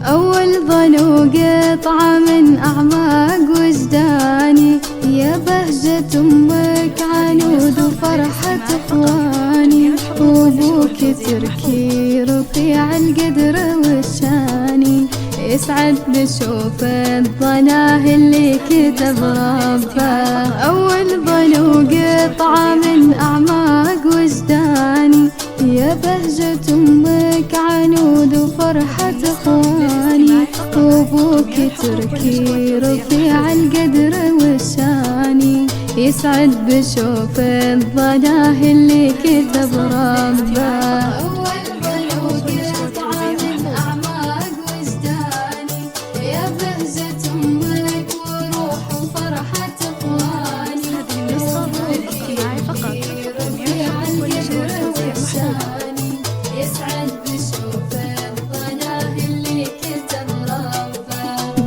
أول ضلوع قطعة من أعماق وجداني، يا بهجة أمك عنود وفرحة إخواني، وأبوك تركي رفيع القدر والشاني، يسعد بشوف الضناه اللي كتب ربه. أول ضلوع قطعة من أعماق وجداني، يا بهجة أمك عنود وفرحة إخواني، وأبوك تركي رفيع القدر والشاني، يسعد بشوف الضناه اللي كتب ربه.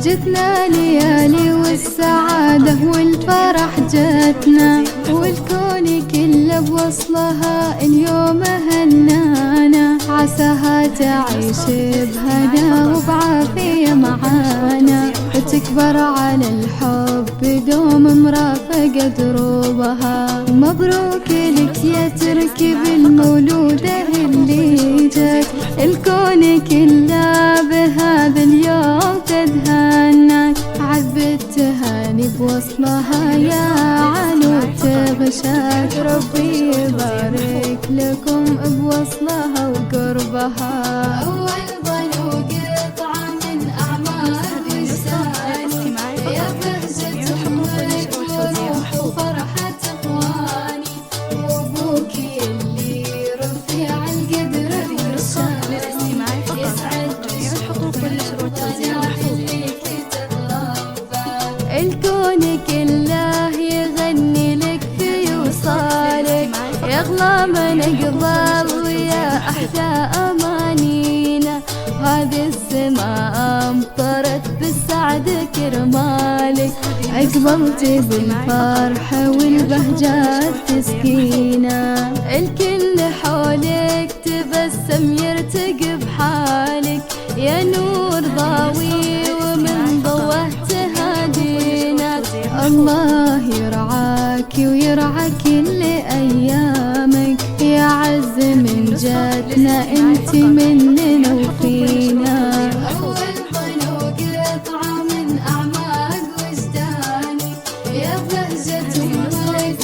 جتنا ليالي والسعادة والفرح جتنا، والكون كله بوصلها اليوم هنانا، عساها تعيش بهنا وبعافية معانا، وتكبر على الحب دوم مرافقة دروبها. مبروك لك يا تركي بالمولودة اللي جت، الكون كله بهذا اليوم تدهناك، عذب التهاني بوصلها يا علو تغشاك، ربي يبارك لكم بوصلها وقربها. أول ضلوع قطعة من أعماق وجداني، يا بهجة أمك وروح وفرحة إخواني، وأبوك اللي رفيع القدر والشان، يسعد الكون كله يغني لك في وصالك، يا أغلى من أقبل ويا أحلى أمانينا، هذه السماء أمطرت بالسعد كرمالك، أقبلت بالفرحة والبهجات تسكينا، الكل حولك تبسم يرتقي بحالك، يا نور ضاوي ومن ضوه تهادينا، الله يرعاك ويرعى كل أيامك، يا عز من جاتنا انت مننا وفينا. أول ضلوع قطعة من أعماق وجداني، يا بهجة أمك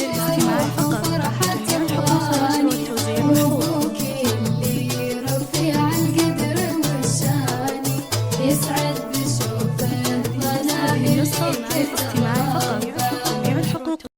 وفرحة إخواني، وأبوك اللي رفيع القدر والشاني، يسعد